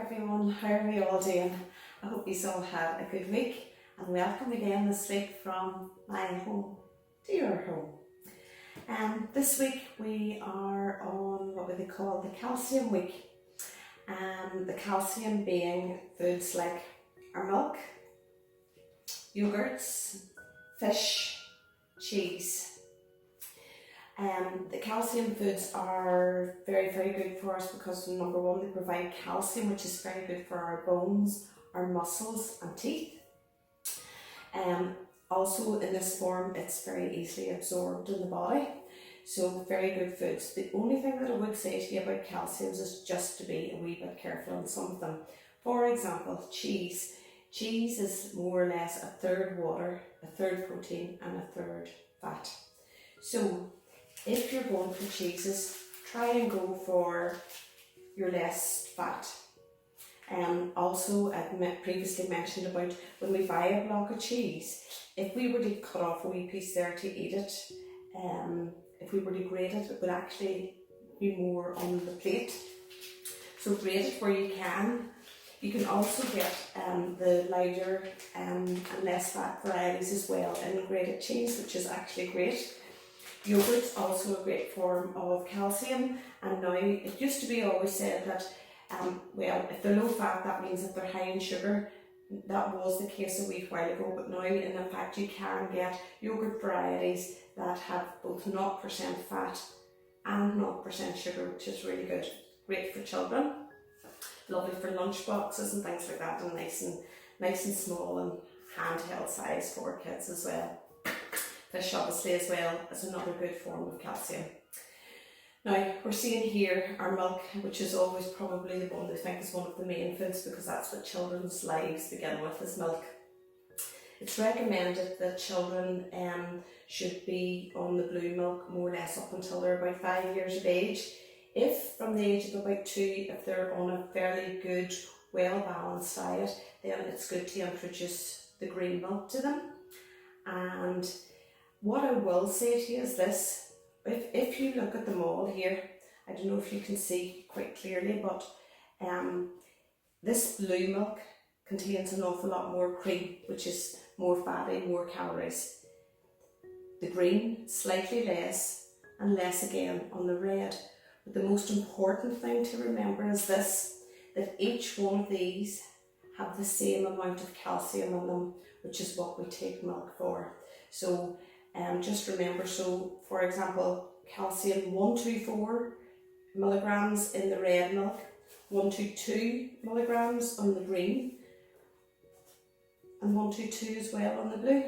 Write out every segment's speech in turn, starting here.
everyone, how are we all doing? I hope you all had a good week and welcome again this week from my home to your home. This week we are on what they call the calcium week. The calcium being foods like our milk, yogurts, fish, cheese. The calcium foods are very, very good for us because number one, they provide calcium, which is very good for our bones, our muscles and teeth. Also in this form, it's very easily absorbed in the body. So very good foods. The only thing that I would say to you about calciums is just to be a wee bit careful on some of them. For example, cheese. Cheese is more or less a third water, a third protein and a third fat. So if you're going for cheeses, try and go for your less fat. Also, I've previously mentioned about when we buy a block of cheese, if we were to cut off a wee piece there to eat it, if we were to grate it, it would actually be more on the plate. So grate it where you can. You can also get the lighter and less fat varieties as well in grated cheese, which is actually great. Yogurt's also a great form of calcium, and now it used to be always said that well, if they're low fat, that means that they're high in sugar. That was the case a wee while ago, but now in fact you can get yogurt varieties that have both 0% fat and 0% sugar, which is really good. Great for children, lovely for lunch boxes and things like that, and nice and small and handheld size for kids as well. Fish obviously as well is another good form of calcium. Now we're seeing here our milk, which is always probably the one they think is one of the main foods because that's what children's lives begin with, is milk. It's recommended that children should be on the blue milk more or less up until they're about 5 years of age. If from the age of about 2, if they're on a fairly good, well-balanced diet, then it's good to introduce the green milk to them. And what I will say to you is this: if you look at them all here, I don't know if you can see quite clearly, but this blue milk contains an awful lot more cream, which is more fatty, more calories. The green, slightly less, and less again on the red. But the most important thing to remember is this, that each one of these have the same amount of calcium in them, which is what we take milk for. So just remember, so for example, calcium 124 milligrams in the red milk, 122 milligrams on the green, and 122 as well on the blue.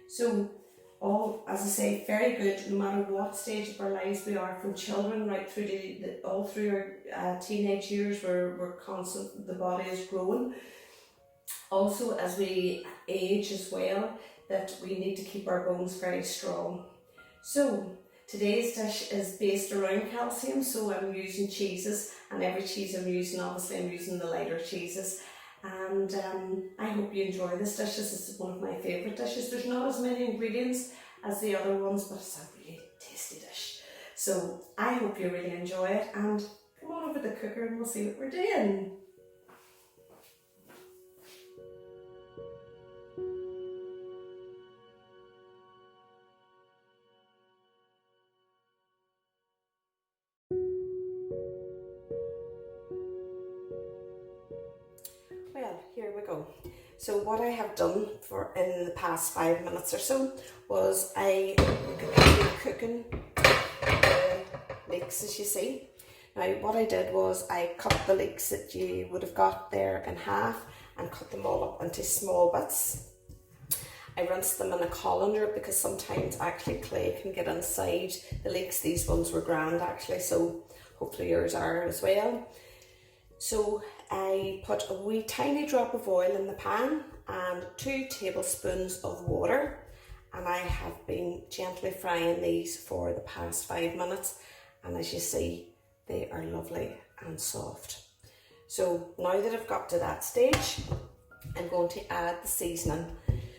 So all, as I say, very good no matter what stage of our lives we are, from children right through to all through our teenage years, where we're constant, the body is growing. Also as we age as well, that we need to keep our bones very strong. So today's dish is based around calcium, so I'm using cheeses, and every cheese I'm using, obviously I'm using the lighter cheeses. And I hope you enjoy this dish. This is one of my favourite dishes. There's not as many ingredients as the other ones, but it's a really tasty dish. So I hope you really enjoy it, and come on over to the cooker and we'll see what we're doing. Well, here we go. So what I have done in the past 5 minutes or so was I cooking leeks, as you see. Now what I did was I cut the leeks that you would have got there in half and cut them all up into small bits. I rinsed them in a colander because sometimes actually clay can get inside the leeks. These ones were grand actually, so hopefully yours are as well. So I put a wee tiny drop of oil in the pan and 2 tablespoons of water, and I have been gently frying these for the past 5 minutes, and as you see they are lovely and soft. So now that I've got to that stage, I'm going to add the seasoning.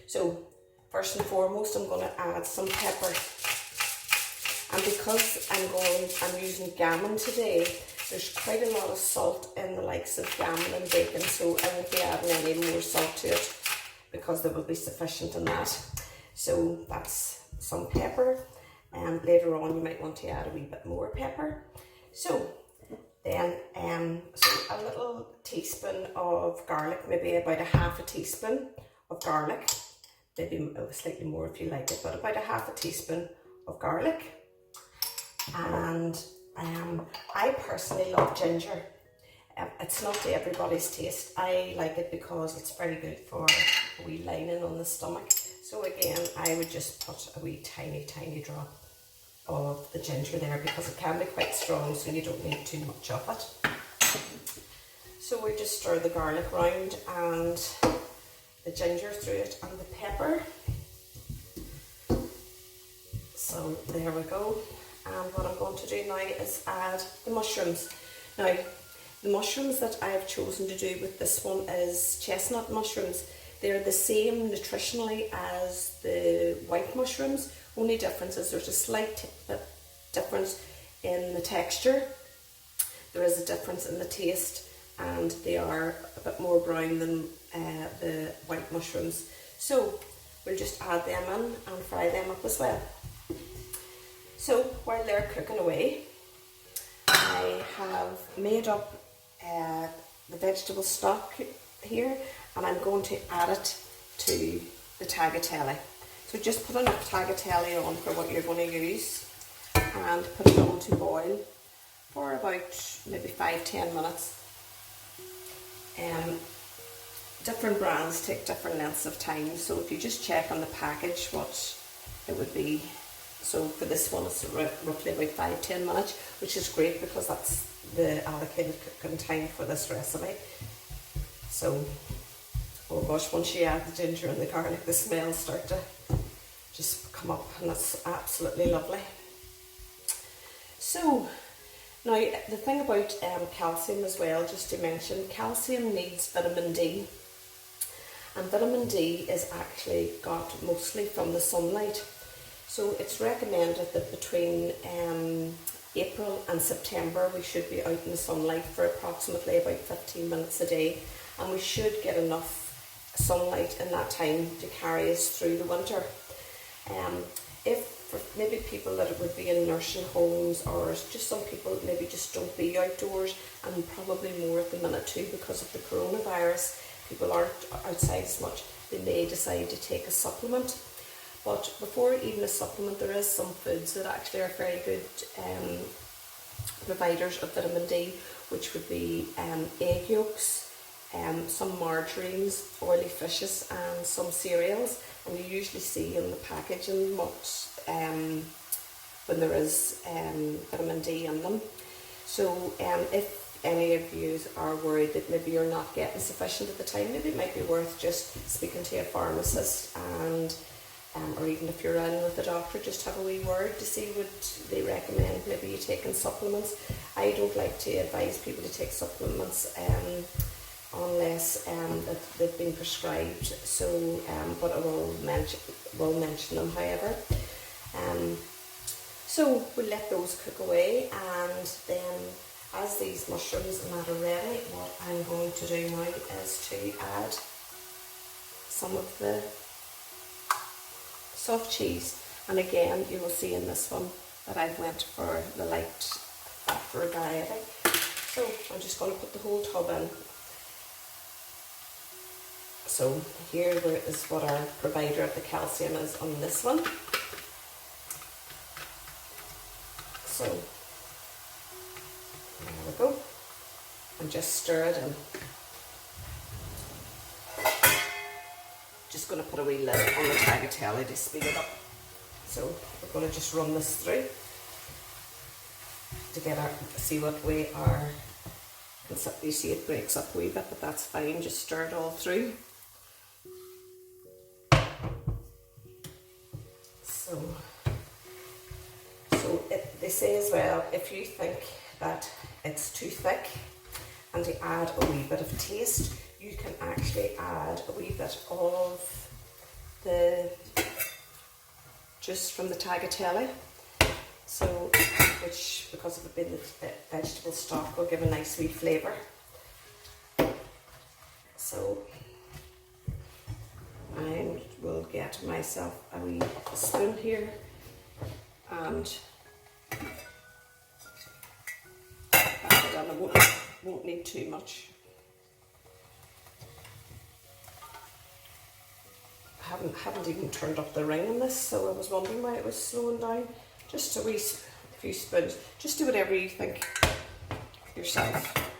So first and foremost I'm going to add some pepper, and because I'm using Gammon today, there's quite a lot of salt in the likes of gammon and bacon, so I won't be adding any more salt to it because there will be sufficient in that. So that's some pepper, and later on you might want to add a wee bit more pepper. So then so a little teaspoon of garlic, maybe about a half a teaspoon of garlic, maybe slightly more if you like it, but about a half a teaspoon of garlic. And I personally love ginger. It's not to everybody's taste. I like it because it's very good for a wee lining on the stomach. So again, I would just put a wee tiny drop of the ginger there because it can be quite strong, so you don't need too much of it. So we just stir the garlic round and the ginger through it and the pepper. So there we go. And what I'm going to do now is add the mushrooms. Now, the mushrooms that I have chosen to do with this one is chestnut mushrooms. They're the same nutritionally as the white mushrooms. Only difference is there's a slight difference in the texture. There is a difference in the taste, and they are a bit more brown than the white mushrooms. So we'll just add them in and fry them up as well. So while they're cooking away, I have made up the vegetable stock here, and I'm going to add it to the tagliatelle. So just put enough tagliatelle on for what you're going to use and put it on to boil for about maybe 5-10 minutes. Different brands take different lengths of time, so if you just check on the package what it would be. So for this one it's roughly about 5-10 minutes, which is great because that's the allocated cooking time for this recipe. So, oh gosh, once you add the ginger and the garlic, the smells start to just come up, and that's absolutely lovely. So, now the thing about calcium as well, just to mention, calcium needs vitamin D. And vitamin D is actually got mostly from the sunlight. So it's recommended that between April and September we should be out in the sunlight for approximately about 15 minutes a day, and we should get enough sunlight in that time to carry us through the winter. If for maybe people that would be in nursing homes, or just some people maybe just don't be outdoors, and probably more at the minute too because of the coronavirus, people aren't outside as much, they may decide to take a supplement. But before even a supplement, there is some foods that actually are very good providers of vitamin D, which would be egg yolks, some margarines, oily fishes, and some cereals. And you usually see in the packaging what when there is vitamin D in them. So if any of you are worried that maybe you're not getting sufficient at the time, maybe it might be worth just speaking to a pharmacist, and or even if you're in with the doctor, just have a wee word to see what they recommend. Maybe you taking supplements. I don't like to advise people to take supplements unless that they've been prescribed. So, but I will mention them, however. So we'll let those cook away, and then as these mushrooms and that are ready, what I'm going to do now is to add some of the soft cheese. And again, you will see in this one that I've went for the light fat variety. So I'm just going to put the whole tub in. So here is what our provider of the calcium is on this one. So there we go. And just stir it in. Just going to put a wee lid on the tagliatelle to speed it up. So we're going to just run this through to get our, see what way our, you see it breaks up a wee bit, but that's fine, just stir it all through. So they say as well, if you think that it's too thick and to add a wee bit of taste, you can actually add a wee bit of the juice from the tagliatelle. So, which, because of it being the vegetable stock, will give a nice wee flavour. So, I will get myself a wee spoon here and pat it on. I won't need too much. I haven't even turned up the ring on this, so I was wondering why it was slowing down. Just a few spoons. Just do whatever you think yourself.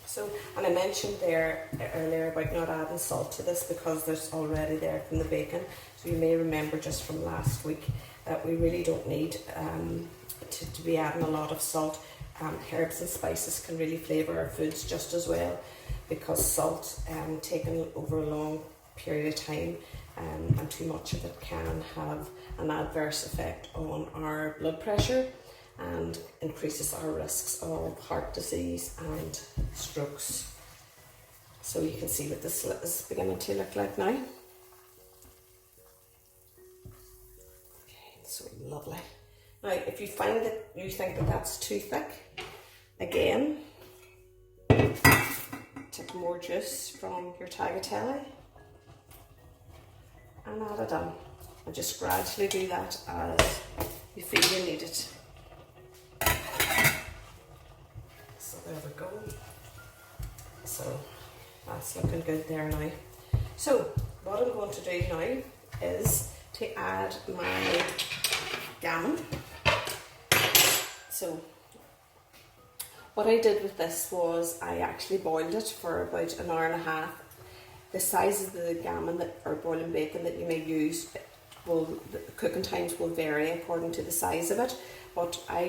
So, and I mentioned there earlier about not adding salt to this because there's already there from the bacon. So you may remember just from last week that we really don't need to be adding a lot of salt. Herbs and spices can really flavour our foods just as well, because salt taken over a long period of time and too much of it can have an adverse effect on our blood pressure and increases our risks of heart disease and strokes. So you can see what this is beginning to look like now. Okay, so lovely. Now, if you find that you think that that's too thick, again, take more juice from your tagliatelle and add it on. And just gradually do that as you feel you need it. So there we go. So that's looking good there now. So what I'm going to do now is to add my gammon. So what I did with this was I actually boiled it for about an hour and a half. The size of the gammon or boiling bacon that you may use, the cooking times will vary according to the size of it, but I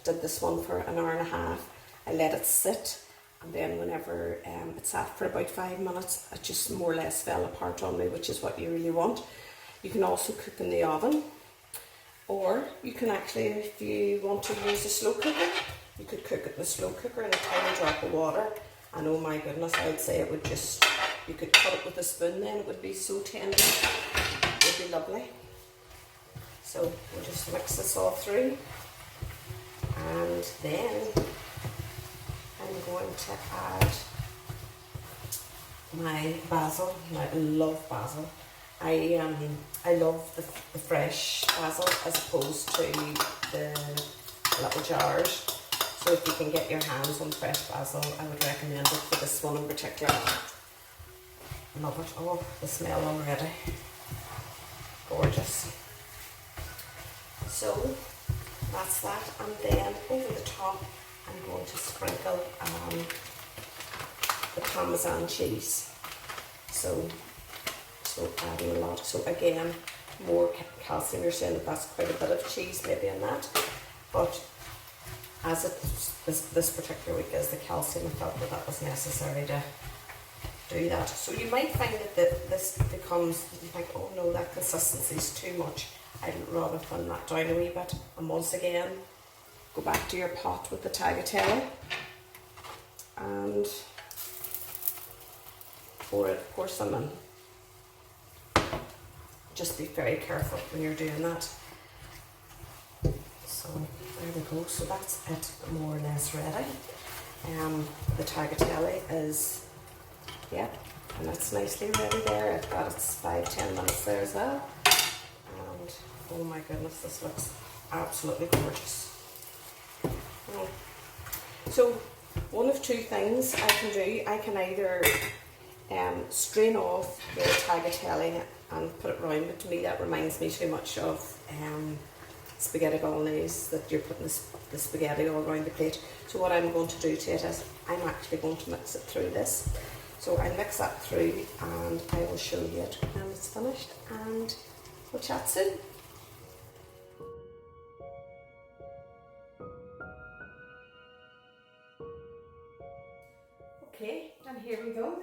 did this one for an hour and a half. I let it sit, and then whenever it sat for about 5 minutes, it just more or less fell apart on me, which is what you really want. You can also cook in the oven, or you can actually, if you want to use a slow cooker, you could cook it in a slow cooker in a tiny drop of water, and oh my goodness, I would say it would just, you could cut it with a spoon then, it would be so tender, it would be lovely. So we'll just mix this all through, and then I'm going to add my basil. Now, I love basil. I love the fresh basil as opposed to the little jars. So if you can get your hands on fresh basil, I would recommend it for this one in particular. Love it. Oh, the smell already. Gorgeous. So that's that, and then over the top I'm going to sprinkle the Parmesan cheese. So adding a lot. So again, more calcium. You're saying that that's quite a bit of cheese maybe in that, but as this particular week is the calcium, I felt that was necessary to do that. So you might find that this becomes, you think, oh no, that consistency is too much. I'd rather thin that down a wee bit. And once again, go back to your pot with the tagliatelle and pour some in. Just be very careful when you're doing that. So there we go. So that's it, more or less ready. The tagliatelle is, yeah, and it's nicely ready there. I've got its 5-10 minutes there as well. And oh my goodness, this looks absolutely gorgeous. So one of two things I can do. I can either strain off the tagliatelle and put it round, but to me that reminds me too much of spaghetti bolognese, that you're putting the spaghetti all around the plate. So what I'm going to do to it is I'm actually going to mix it through this. So I mix that through and I will show you it when it's finished, and we'll chat soon. Okay, and here we go.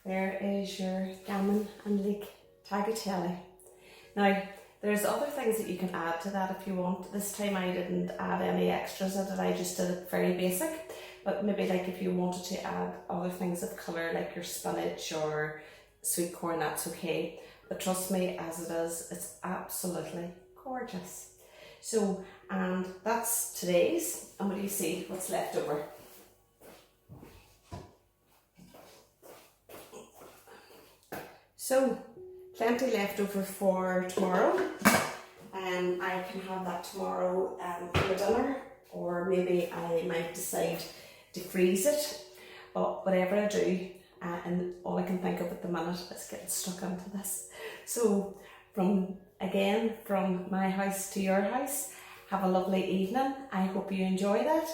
There is your gammon and leek tagliatelle. Now, there's other things that you can add to that if you want. This time I didn't add any extras in it, I just did it very basic. But maybe like if you wanted to add other things of colour, like your spinach or sweet corn, that's okay. But trust me, as it is, it's absolutely gorgeous. So, and that's today's. And what do you see? What's left over? So, plenty left over for tomorrow. I can have that tomorrow for dinner, or maybe I might decide to freeze it. But whatever I do, and all I can think of at the minute is getting stuck into this. So from my house to your house, have a lovely evening. I hope you enjoy that.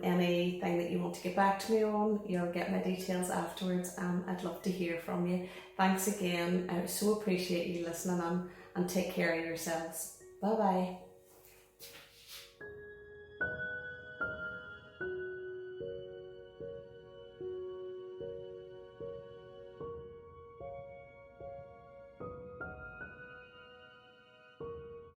Anything that you want to get back to me on, you'll get my details afterwards. I'd love to hear from you. Thanks again. I so appreciate you listening on, and take care of yourselves. Bye bye.